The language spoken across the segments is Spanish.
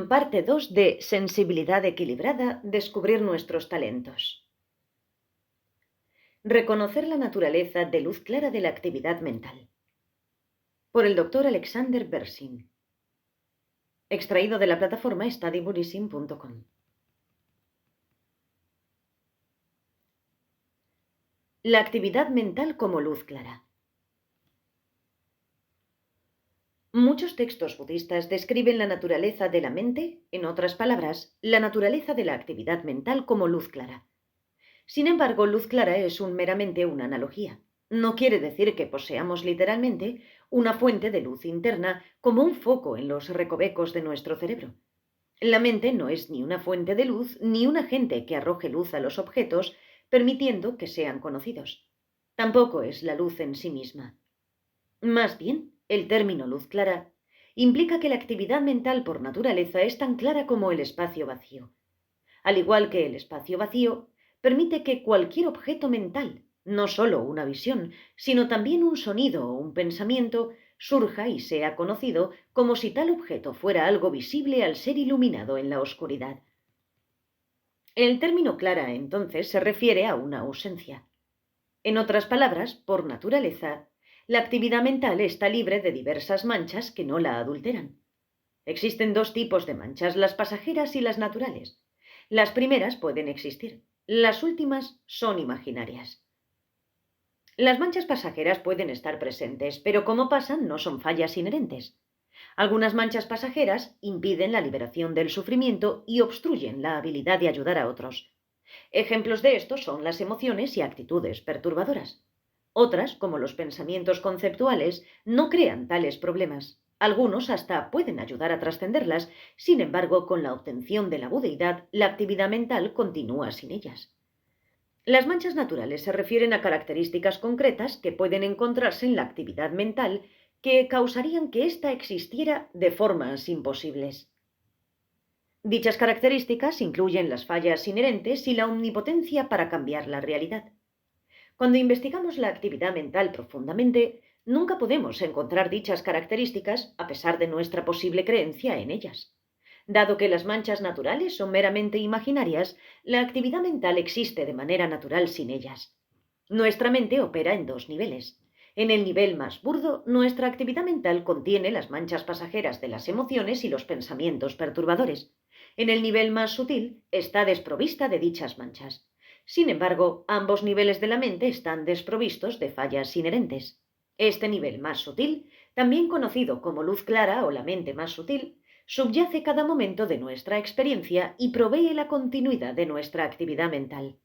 Parte 2 de Sensibilidad equilibrada, descubrir nuestros talentos. Reconocer la naturaleza de luz clara de la actividad mental. Por el Dr. Alexander Berzin. Extraído de la plataforma studybuddhism.com. La actividad mental como luz clara. Muchos textos budistas describen la naturaleza de la mente, en otras palabras, la naturaleza de la actividad mental como luz clara. Sin embargo, luz clara es meramente una analogía. No quiere decir que poseamos literalmente una fuente de luz interna como un foco en los recovecos de nuestro cerebro. La mente no es ni una fuente de luz ni un agente que arroje luz a los objetos, permitiendo que sean conocidos. Tampoco es la luz en sí misma. Más bien, el término luz clara implica que la actividad mental por naturaleza es tan clara como el espacio vacío. Al igual que el espacio vacío, permite que cualquier objeto mental, no solo una visión, sino también un sonido o un pensamiento, surja y sea conocido como si tal objeto fuera algo visible al ser iluminado en la oscuridad. El término clara, entonces, se refiere a una ausencia. En otras palabras, por naturaleza, la actividad mental está libre de diversas manchas que no la adulteran. Existen dos tipos de manchas, las pasajeras y las naturales. Las primeras pueden existir, las últimas son imaginarias. Las manchas pasajeras pueden estar presentes, pero como pasan no son fallas inherentes. Algunas manchas pasajeras impiden la liberación del sufrimiento y obstruyen la habilidad de ayudar a otros. Ejemplos de esto son las emociones y actitudes perturbadoras. Otras, como los pensamientos conceptuales, no crean tales problemas. Algunos hasta pueden ayudar a trascenderlas, sin embargo, con la obtención de la budeidad, la actividad mental continúa sin ellas. Las manchas naturales se refieren a características concretas que pueden encontrarse en la actividad mental que causarían que ésta existiera de formas imposibles. Dichas características incluyen las fallas inherentes y la omnipotencia para cambiar la realidad. Cuando investigamos la actividad mental profundamente, nunca podemos encontrar dichas características a pesar de nuestra posible creencia en ellas. Dado que las manchas naturales son meramente imaginarias, la actividad mental existe de manera natural sin ellas. Nuestra mente opera en dos niveles. En el nivel más burdo, nuestra actividad mental contiene las manchas pasajeras de las emociones y los pensamientos perturbadores. En el nivel más sutil, está desprovista de dichas manchas. Sin embargo, ambos niveles de la mente están desprovistos de fallas inherentes. Este nivel más sutil, también conocido como luz clara o la mente más sutil, subyace cada momento de nuestra experiencia y provee la continuidad de nuestra actividad mental.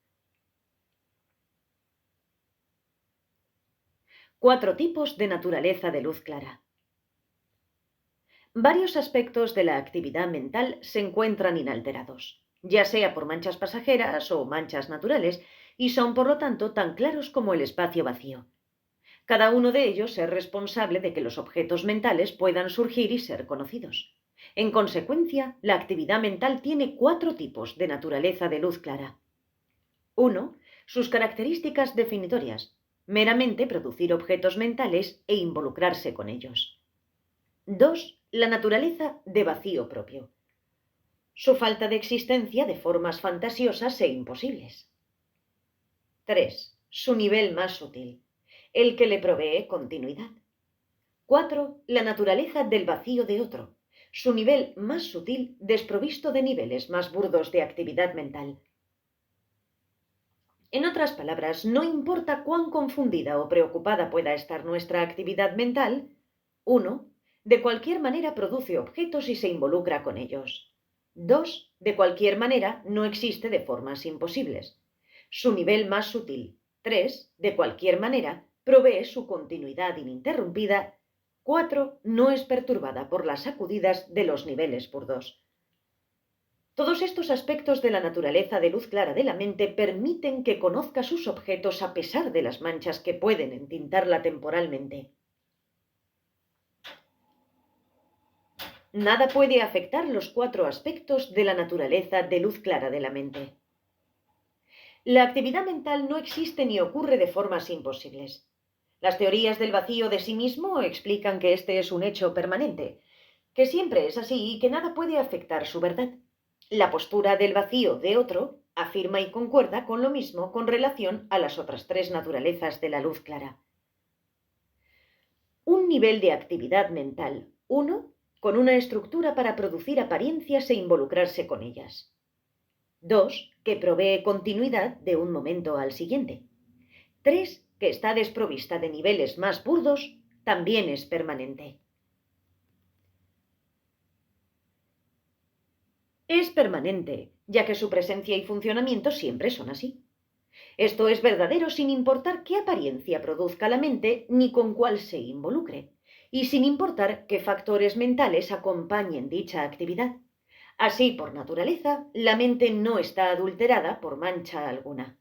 4 tipos de naturaleza de luz clara. Varios aspectos de la actividad mental se encuentran inalterados, ya sea por manchas pasajeras o manchas naturales, y son por lo tanto tan claros como el espacio vacío. Cada uno de ellos es responsable de que los objetos mentales puedan surgir y ser conocidos. En consecuencia, la actividad mental tiene 4 tipos de naturaleza de luz clara. 1. Sus características definitorias, meramente producir objetos mentales e involucrarse con ellos. 2. La naturaleza de vacío propio. Su falta de existencia de formas fantasiosas e imposibles. 3. Su nivel más sutil, el que le provee continuidad. 4. La naturaleza del vacío de otro, su nivel más sutil desprovisto de niveles más burdos de actividad mental. En otras palabras, no importa cuán confundida o preocupada pueda estar nuestra actividad mental, 1. De cualquier manera produce objetos y se involucra con ellos. 2. De cualquier manera no existe de formas imposibles. Su nivel más sutil. 3. De cualquier manera provee su continuidad ininterrumpida. 4. No es perturbada por las sacudidas de los niveles burdos. Todos estos aspectos de la naturaleza de luz clara de la mente permiten que conozca sus objetos a pesar de las manchas que pueden entintarla temporalmente. Nada puede afectar los 4 aspectos de la naturaleza de luz clara de la mente. La actividad mental no existe ni ocurre de formas imposibles. Las teorías del vacío de sí mismo explican que este es un hecho permanente. que siempre es así y que nada puede afectar su verdad. La postura del vacío de otro afirma y concuerda con lo mismo con relación a las otras tres naturalezas de la luz clara. Un nivel de actividad mental, 1, con una estructura para producir apariencias e involucrarse con ellas. 2, que provee continuidad de un momento al siguiente. 3, que está desprovista de niveles más burdos, también es permanente. Es permanente, ya que su presencia y funcionamiento siempre son así. Esto es verdadero sin importar qué apariencia produzca la mente ni con cuál se involucre, y sin importar qué factores mentales acompañen dicha actividad. Así, por naturaleza, la mente no está adulterada por mancha alguna.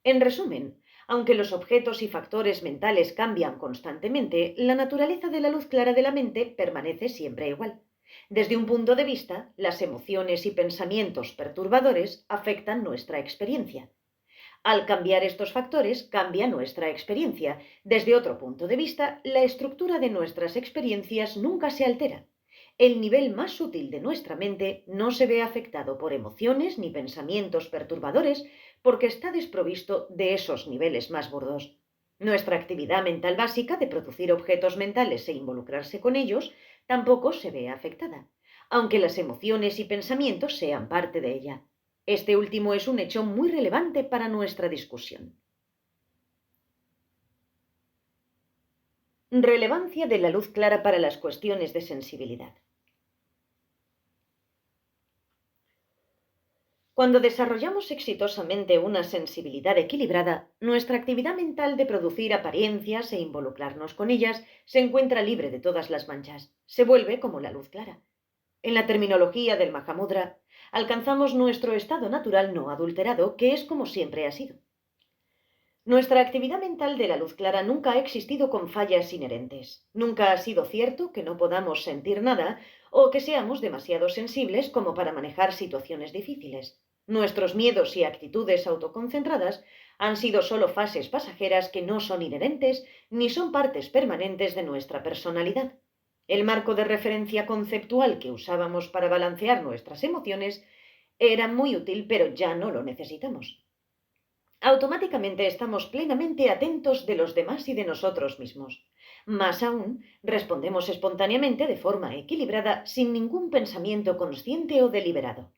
En resumen, aunque los objetos y factores mentales cambian constantemente, la naturaleza de la luz clara de la mente permanece siempre igual. Desde un punto de vista, las emociones y pensamientos perturbadores afectan nuestra experiencia. Al cambiar estos factores, cambia nuestra experiencia. Desde otro punto de vista, la estructura de nuestras experiencias nunca se altera. El nivel más sutil de nuestra mente no se ve afectado por emociones ni pensamientos perturbadores porque está desprovisto de esos niveles más burdos. Nuestra actividad mental básica de producir objetos mentales e involucrarse con ellos tampoco se ve afectada, aunque las emociones y pensamientos sean parte de ella. Este último es un hecho muy relevante para nuestra discusión. Relevancia de la luz clara para las cuestiones de sensibilidad. Cuando desarrollamos exitosamente una sensibilidad equilibrada, nuestra actividad mental de producir apariencias e involucrarnos con ellas se encuentra libre de todas las manchas. Se vuelve como la luz clara. En la terminología del Mahamudra, alcanzamos nuestro estado natural no adulterado, que es como siempre ha sido. Nuestra actividad mental de la luz clara nunca ha existido con fallas inherentes. Nunca ha sido cierto que no podamos sentir nada o que seamos demasiado sensibles como para manejar situaciones difíciles. Nuestros miedos y actitudes autoconcentradas han sido solo fases pasajeras que no son inherentes ni son partes permanentes de nuestra personalidad. El marco de referencia conceptual que usábamos para balancear nuestras emociones era muy útil, pero ya no lo necesitamos. Automáticamente estamos plenamente atentos de los demás y de nosotros mismos. Más aún, respondemos espontáneamente de forma equilibrada, sin ningún pensamiento consciente o deliberado.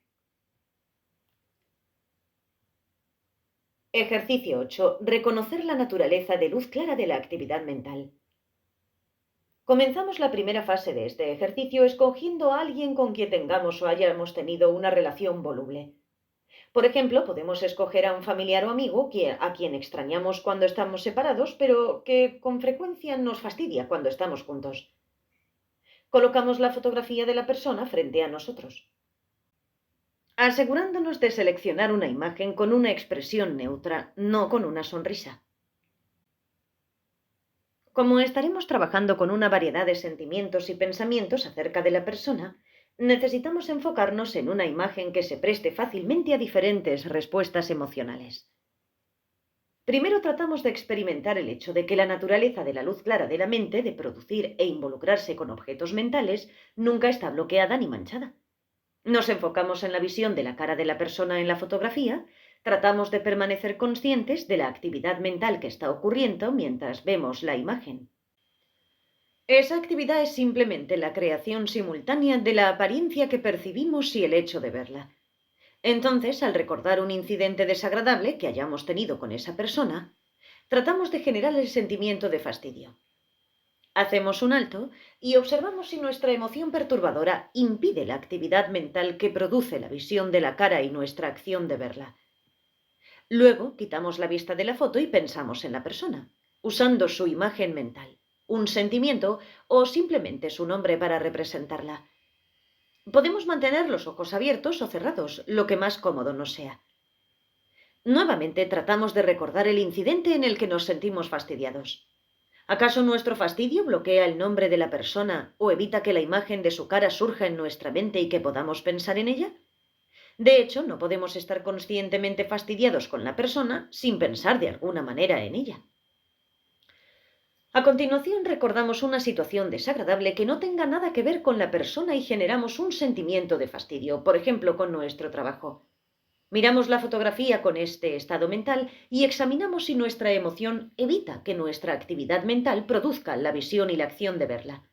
Ejercicio 8. Reconocer la naturaleza de luz clara de la actividad mental. Comenzamos la primera fase de este ejercicio escogiendo a alguien con quien tengamos o hayamos tenido una relación voluble. Por ejemplo, podemos escoger a un familiar o amigo a quien extrañamos cuando estamos separados, pero que con frecuencia nos fastidia cuando estamos juntos. Colocamos la fotografía de la persona frente a nosotros, asegurándonos de seleccionar una imagen con una expresión neutra, no con una sonrisa. Como estaremos trabajando con una variedad de sentimientos y pensamientos acerca de la persona, necesitamos enfocarnos en una imagen que se preste fácilmente a diferentes respuestas emocionales. Primero tratamos de experimentar el hecho de que la naturaleza de la luz clara de la mente de producir e involucrarse con objetos mentales nunca está bloqueada ni manchada. Nos enfocamos en la visión de la cara de la persona en la fotografía, tratamos de permanecer conscientes de la actividad mental que está ocurriendo mientras vemos la imagen. Esa actividad es simplemente la creación simultánea de la apariencia que percibimos y el hecho de verla. Entonces, al recordar un incidente desagradable que hayamos tenido con esa persona, tratamos de generar el sentimiento de fastidio. Hacemos un alto y observamos si nuestra emoción perturbadora impide la actividad mental que produce la visión de la cara y nuestra acción de verla. Luego, quitamos la vista de la foto y pensamos en la persona, usando su imagen mental, un sentimiento o simplemente su nombre para representarla. Podemos mantener los ojos abiertos o cerrados, lo que más cómodo nos sea. Nuevamente tratamos de recordar el incidente en el que nos sentimos fastidiados. ¿Acaso nuestro fastidio bloquea el nombre de la persona o evita que la imagen de su cara surja en nuestra mente y que podamos pensar en ella? De hecho, no podemos estar conscientemente fastidiados con la persona sin pensar de alguna manera en ella. A continuación, recordamos una situación desagradable que no tenga nada que ver con la persona y generamos un sentimiento de fastidio, por ejemplo, con nuestro trabajo. Miramos la fotografía con este estado mental y examinamos si nuestra emoción evita que nuestra actividad mental produzca la visión y la acción de verla.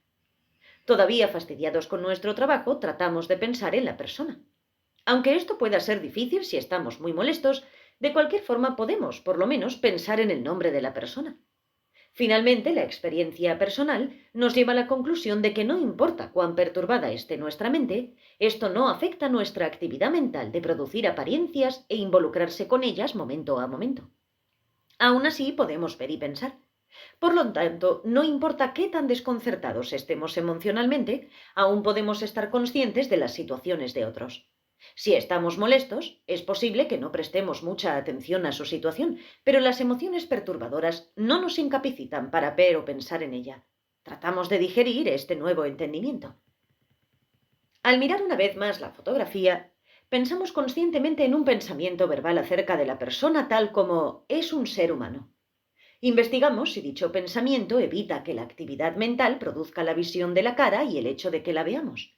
Todavía fastidiados con nuestro trabajo, tratamos de pensar en la persona. Aunque esto pueda ser difícil si estamos muy molestos, de cualquier forma podemos, por lo menos, pensar en el nombre de la persona. Finalmente, la experiencia personal nos lleva a la conclusión de que no importa cuán perturbada esté nuestra mente, esto no afecta nuestra actividad mental de producir apariencias e involucrarse con ellas momento a momento. Aún así, podemos ver y pensar. Por lo tanto, no importa qué tan desconcertados estemos emocionalmente, aún podemos estar conscientes de las situaciones de otros. Si estamos molestos, es posible que no prestemos mucha atención a su situación, pero las emociones perturbadoras no nos incapacitan para ver o pensar en ella. Tratamos de digerir este nuevo entendimiento. Al mirar una vez más la fotografía, pensamos conscientemente en un pensamiento verbal acerca de la persona tal como es un ser humano. Investigamos si dicho pensamiento evita que la actividad mental produzca la visión de la cara y el hecho de que la veamos.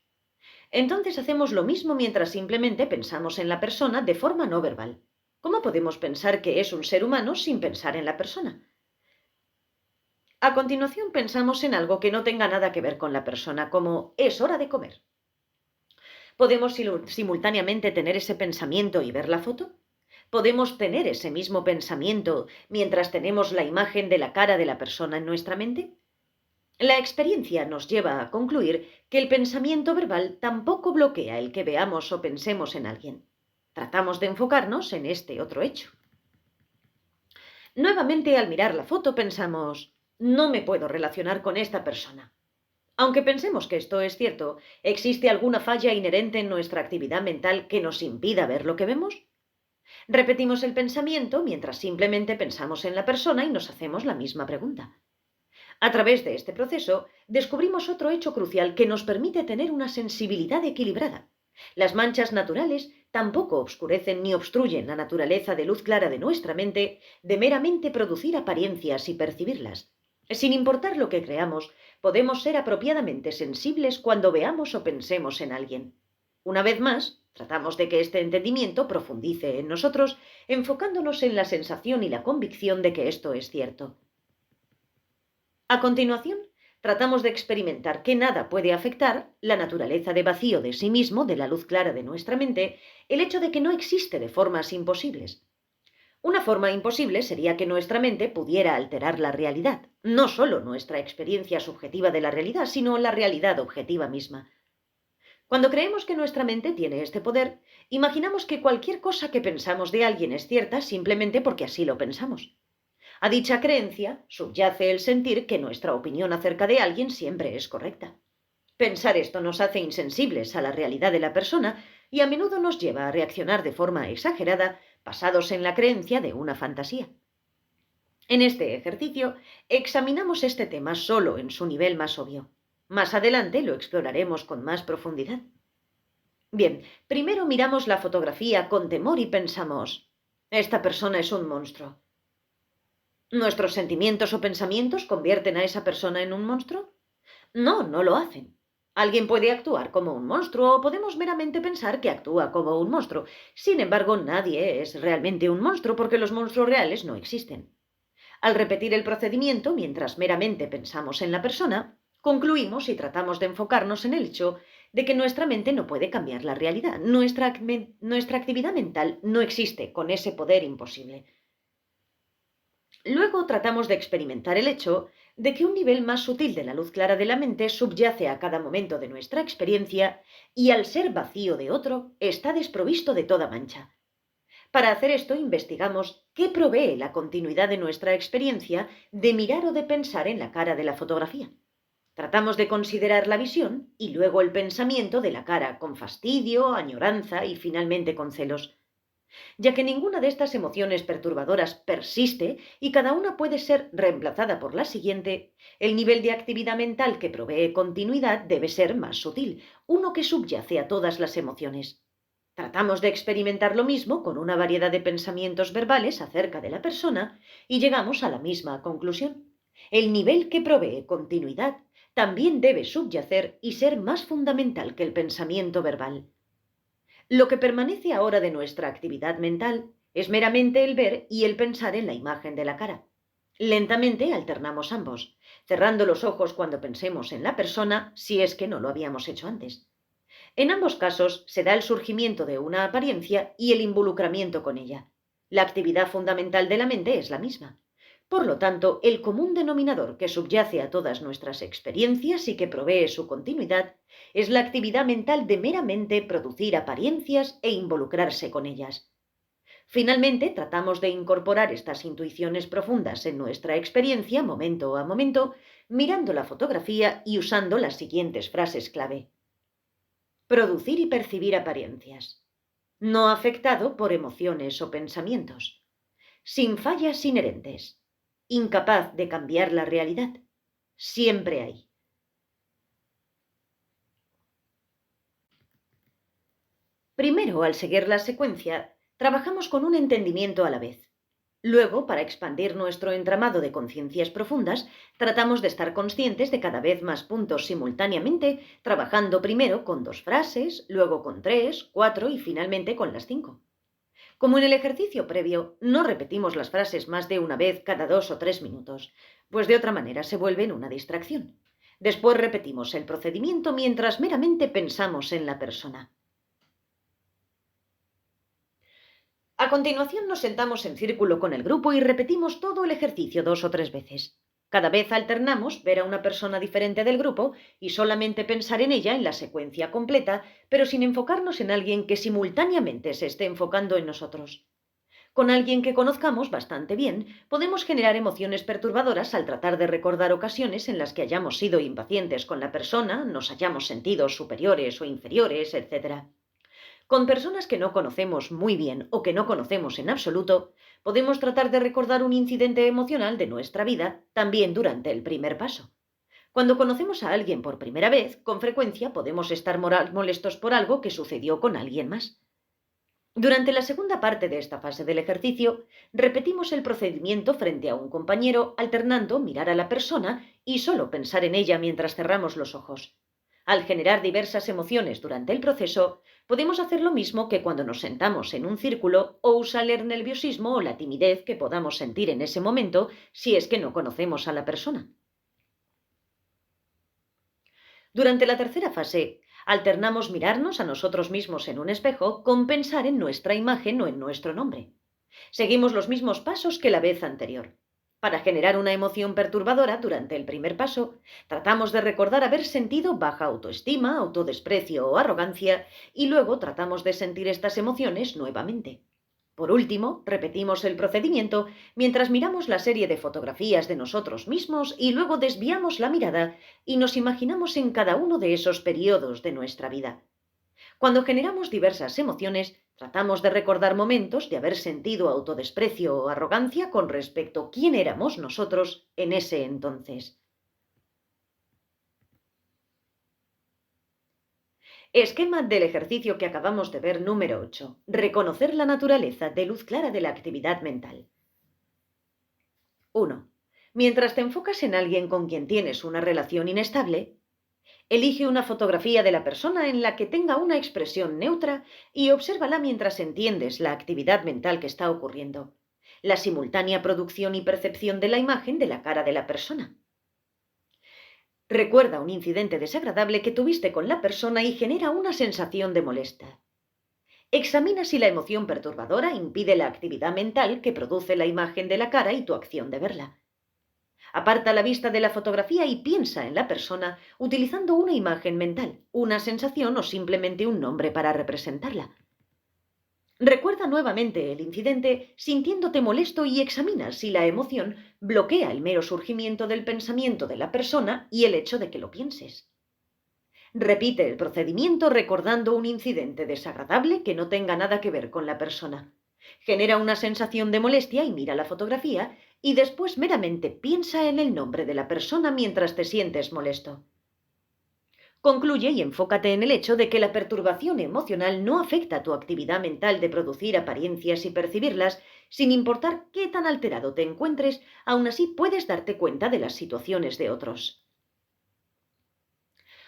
Entonces hacemos lo mismo mientras simplemente pensamos en la persona de forma no verbal. ¿Cómo podemos pensar que es un ser humano sin pensar en la persona? A continuación pensamos en algo que no tenga nada que ver con la persona, como es hora de comer. ¿Podemos simultáneamente tener ese pensamiento y ver la foto? ¿Podemos tener ese mismo pensamiento mientras tenemos la imagen de la cara de la persona en nuestra mente? La experiencia nos lleva a concluir que el pensamiento verbal tampoco bloquea el que veamos o pensemos en alguien. Tratamos de enfocarnos en este otro hecho. Nuevamente, al mirar la foto pensamos, no me puedo relacionar con esta persona. Aunque pensemos que esto es cierto, ¿existe alguna falla inherente en nuestra actividad mental que nos impida ver lo que vemos? Repetimos el pensamiento mientras simplemente pensamos en la persona y nos hacemos la misma pregunta. A través de este proceso, descubrimos otro hecho crucial que nos permite tener una sensibilidad equilibrada. Las manchas naturales tampoco obscurecen ni obstruyen la naturaleza de luz clara de nuestra mente de meramente producir apariencias y percibirlas. Sin importar lo que creamos, podemos ser apropiadamente sensibles cuando veamos o pensemos en alguien. Una vez más, tratamos de que este entendimiento profundice en nosotros, enfocándonos en la sensación y la convicción de que esto es cierto. A continuación, tratamos de experimentar que nada puede afectar la naturaleza de vacío de sí mismo, de la luz clara de nuestra mente, el hecho de que no existe de formas imposibles. Una forma imposible sería que nuestra mente pudiera alterar la realidad, no solo nuestra experiencia subjetiva de la realidad, sino la realidad objetiva misma. Cuando creemos que nuestra mente tiene este poder, imaginamos que cualquier cosa que pensamos de alguien es cierta simplemente porque así lo pensamos. A dicha creencia subyace el sentir que nuestra opinión acerca de alguien siempre es correcta. Pensar esto nos hace insensibles a la realidad de la persona y a menudo nos lleva a reaccionar de forma exagerada, basados en la creencia de una fantasía. En este ejercicio, examinamos este tema solo en su nivel más obvio. Más adelante lo exploraremos con más profundidad. Bien, primero miramos la fotografía con temor y pensamos, esta persona es un monstruo. ¿Nuestros sentimientos o pensamientos convierten a esa persona en un monstruo? No, no lo hacen. Alguien puede actuar como un monstruo o podemos meramente pensar que actúa como un monstruo. Sin embargo, nadie es realmente un monstruo porque los monstruos reales no existen. Al repetir el procedimiento mientras meramente pensamos en la persona, concluimos y tratamos de enfocarnos en el hecho de que nuestra mente no puede cambiar la realidad. Nuestra actividad mental no existe con ese poder imposible. Luego tratamos de experimentar el hecho de que un nivel más sutil de la luz clara de la mente subyace a cada momento de nuestra experiencia y al ser vacío de otro, está desprovisto de toda mancha. Para hacer esto investigamos qué provee la continuidad de nuestra experiencia de mirar o de pensar en la cara de la fotografía. Tratamos de considerar la visión y luego el pensamiento de la cara con fastidio, añoranza y finalmente con celos. Ya que ninguna de estas emociones perturbadoras persiste y cada una puede ser reemplazada por la siguiente, el nivel de actividad mental que provee continuidad debe ser más sutil, uno que subyace a todas las emociones. Tratamos de experimentar lo mismo con una variedad de pensamientos verbales acerca de la persona y llegamos a la misma conclusión. El nivel que provee continuidad también debe subyacer y ser más fundamental que el pensamiento verbal. Lo que permanece ahora de nuestra actividad mental es meramente el ver y el pensar en la imagen de la cara. Lentamente alternamos ambos, cerrando los ojos cuando pensemos en la persona, si es que no lo habíamos hecho antes. En ambos casos se da el surgimiento de una apariencia y el involucramiento con ella. La actividad fundamental de la mente es la misma. Por lo tanto, el común denominador que subyace a todas nuestras experiencias y que provee su continuidad es la actividad mental de meramente producir apariencias e involucrarse con ellas. Finalmente, tratamos de incorporar estas intuiciones profundas en nuestra experiencia momento a momento, mirando la fotografía y usando las siguientes frases clave. Producir y percibir apariencias. No afectado por emociones o pensamientos. Sin fallas inherentes. Incapaz de cambiar la realidad. Siempre hay. Primero, al seguir la secuencia, trabajamos con un entendimiento a la vez. Luego, para expandir nuestro entramado de conciencias profundas, tratamos de estar conscientes de cada vez más puntos simultáneamente, trabajando primero con 2 frases, luego con 3, 4 y finalmente con las 5. Como en el ejercicio previo, no repetimos las frases más de una vez cada 2 o 3 minutos, pues de otra manera se vuelven una distracción. Después repetimos el procedimiento mientras meramente pensamos en la persona. A continuación nos sentamos en círculo con el grupo y repetimos todo el ejercicio 2 o 3 veces. Cada vez alternamos ver a una persona diferente del grupo y solamente pensar en ella en la secuencia completa, pero sin enfocarnos en alguien que simultáneamente se esté enfocando en nosotros. Con alguien que conozcamos bastante bien, podemos generar emociones perturbadoras al tratar de recordar ocasiones en las que hayamos sido impacientes con la persona, nos hayamos sentido superiores o inferiores, etc. Con personas que no conocemos muy bien o que no conocemos en absoluto, podemos tratar de recordar un incidente emocional de nuestra vida también durante el primer paso. Cuando conocemos a alguien por primera vez, con frecuencia podemos estar molestos por algo que sucedió con alguien más. Durante la segunda parte de esta fase del ejercicio, repetimos el procedimiento frente a un compañero, alternando mirar a la persona y solo pensar en ella mientras cerramos los ojos. Al generar diversas emociones durante el proceso, podemos hacer lo mismo que cuando nos sentamos en un círculo o usar el nerviosismo o la timidez que podamos sentir en ese momento si es que no conocemos a la persona. Durante la tercera fase, alternamos mirarnos a nosotros mismos en un espejo con pensar en nuestra imagen o en nuestro nombre. Seguimos los mismos pasos que la vez anterior. Para generar una emoción perturbadora durante el primer paso, tratamos de recordar haber sentido baja autoestima, autodesprecio o arrogancia y luego tratamos de sentir estas emociones nuevamente. Por último, repetimos el procedimiento mientras miramos la serie de fotografías de nosotros mismos y luego desviamos la mirada y nos imaginamos en cada uno de esos periodos de nuestra vida. Cuando generamos diversas emociones, tratamos de recordar momentos de haber sentido autodesprecio o arrogancia con respecto a quién éramos nosotros en ese entonces. Esquema del ejercicio que acabamos de ver número 8. Reconocer la naturaleza de luz clara de la actividad mental. 1. Mientras te enfocas en alguien con quien tienes una relación inestable, elige una fotografía de la persona en la que tenga una expresión neutra y obsérvala mientras entiendes la actividad mental que está ocurriendo, la simultánea producción y percepción de la imagen de la cara de la persona. Recuerda un incidente desagradable que tuviste con la persona y genera una sensación de molestia. Examina si la emoción perturbadora impide la actividad mental que produce la imagen de la cara y tu acción de verla. Aparta la vista de la fotografía y piensa en la persona utilizando una imagen mental, una sensación o simplemente un nombre para representarla. Recuerda nuevamente el incidente sintiéndote molesto y examina si la emoción bloquea el mero surgimiento del pensamiento de la persona y el hecho de que lo pienses. Repite el procedimiento recordando un incidente desagradable que no tenga nada que ver con la persona. Genera una sensación de molestia y mira la fotografía y después meramente piensa en el nombre de la persona mientras te sientes molesto. Concluye y enfócate en el hecho de que la perturbación emocional no afecta tu actividad mental de producir apariencias y percibirlas, sin importar qué tan alterado te encuentres, aún así puedes darte cuenta de las situaciones de otros.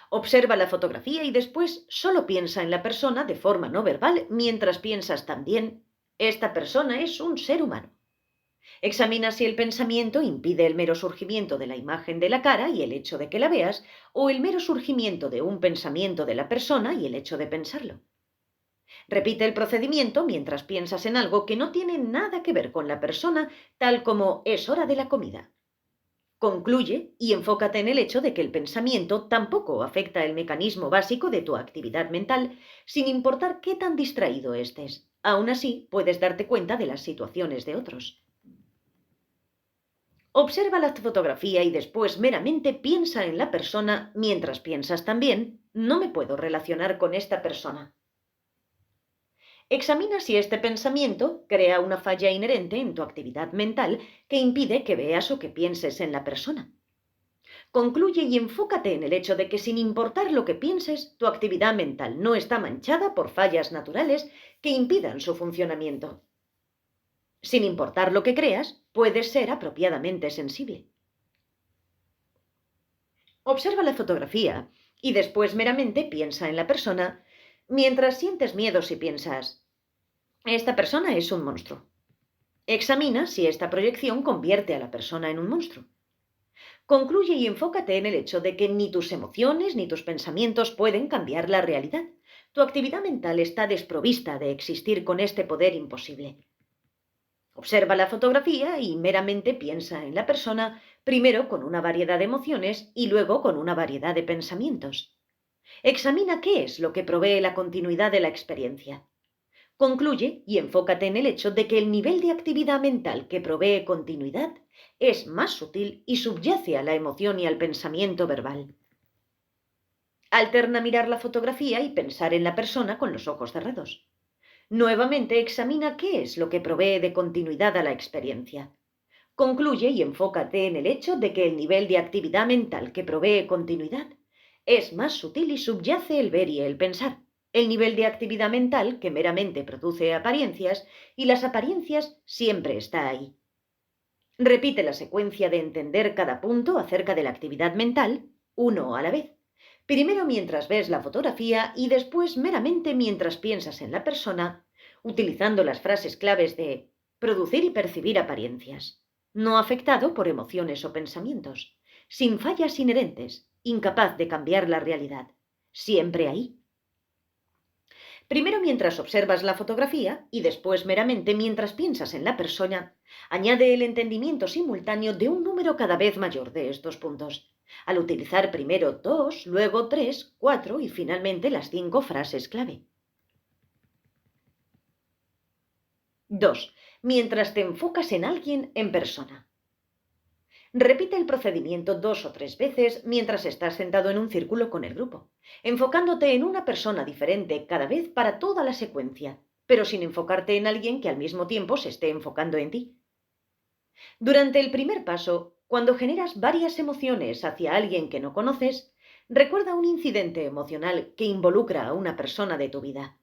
Observa la fotografía y después solo piensa en la persona de forma no verbal mientras piensas también, esta persona es un ser humano. Examina si el pensamiento impide el mero surgimiento de la imagen de la cara y el hecho de que la veas, o el mero surgimiento de un pensamiento de la persona y el hecho de pensarlo. Repite el procedimiento mientras piensas en algo que no tiene nada que ver con la persona, tal como es hora de la comida. Concluye y enfócate en el hecho de que el pensamiento tampoco afecta el mecanismo básico de tu actividad mental, sin importar qué tan distraído estés. Aún así, puedes darte cuenta de las situaciones de otros. Observa la fotografía y después meramente piensa en la persona mientras piensas también, no me puedo relacionar con esta persona. Examina si este pensamiento crea una falla inherente en tu actividad mental que impide que veas o que pienses en la persona. Concluye y enfócate en el hecho de que sin importar lo que pienses, tu actividad mental no está manchada por fallas naturales que impidan su funcionamiento. Sin importar lo que creas, puedes ser apropiadamente sensible. Observa la fotografía y después meramente piensa en la persona mientras sientes miedos y piensas, esta persona es un monstruo. Examina si esta proyección convierte a la persona en un monstruo. Concluye y enfócate en el hecho de que ni tus emociones ni tus pensamientos pueden cambiar la realidad. Tu actividad mental está desprovista de existir con este poder imposible. Observa la fotografía y meramente piensa en la persona, primero con una variedad de emociones y luego con una variedad de pensamientos. Examina qué es lo que provee la continuidad de la experiencia. Concluye y enfócate en el hecho de que el nivel de actividad mental que provee continuidad es más sutil y subyace a la emoción y al pensamiento verbal. Alterna mirar la fotografía y pensar en la persona con los ojos cerrados. Nuevamente examina qué es lo que provee de continuidad a la experiencia. Concluye y enfócate en el hecho de que el nivel de actividad mental que provee continuidad es más sutil y subyace el ver y el pensar, el nivel de actividad mental que meramente produce apariencias y las apariencias siempre está ahí. Repite la secuencia de entender cada punto acerca de la actividad mental, uno a la vez. Primero mientras ves la fotografía y después meramente mientras piensas en la persona, utilizando las frases claves de producir y percibir apariencias, no afectado por emociones o pensamientos, sin fallas inherentes, incapaz de cambiar la realidad, siempre ahí. Primero mientras observas la fotografía y después meramente mientras piensas en la persona, añade el entendimiento simultáneo de un número cada vez mayor de estos puntos, al utilizar primero 2, luego 3, 4 y finalmente las 5 frases clave. 2. Mientras te enfocas en alguien en persona. Repite el procedimiento 2 o 3 veces mientras estás sentado en un círculo con el grupo, enfocándote en una persona diferente cada vez para toda la secuencia, pero sin enfocarte en alguien que al mismo tiempo se esté enfocando en ti. Durante el primer paso, cuando generas varias emociones hacia alguien que no conoces, recuerda un incidente emocional que involucra a una persona de tu vida.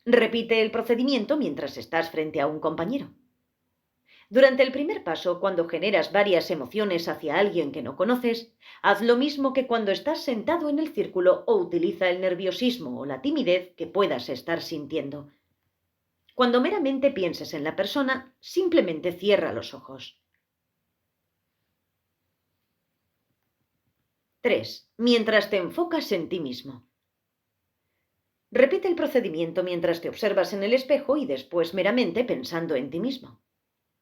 Repite el procedimiento mientras estás frente a un compañero. Durante el primer paso, cuando generas varias emociones hacia alguien que no conoces, haz lo mismo que cuando estás sentado en el círculo o utiliza el nerviosismo o la timidez que puedas estar sintiendo. Cuando meramente pienses en la persona, simplemente cierra los ojos. 3. Mientras te enfocas en ti mismo. Repite el procedimiento mientras te observas en el espejo y después meramente pensando en ti mismo.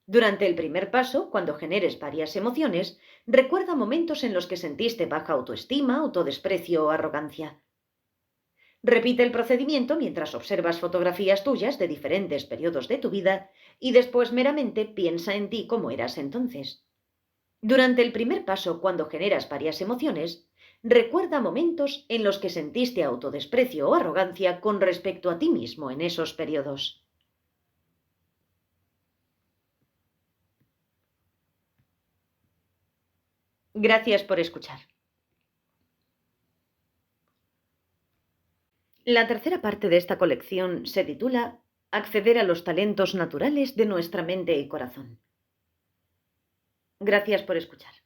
Durante el primer paso, cuando generes varias emociones, recuerda momentos en los que sentiste baja autoestima, autodesprecio o arrogancia. Repite el procedimiento mientras observas fotografías tuyas de diferentes periodos de tu vida y después meramente piensa en ti como eras entonces. Durante el primer paso, cuando generas varias emociones, recuerda momentos en los que sentiste autodesprecio o arrogancia con respecto a ti mismo en esos periodos. Gracias por escuchar. La tercera parte de esta colección se titula Acceder a los talentos naturales de nuestra mente y corazón. Gracias por escuchar.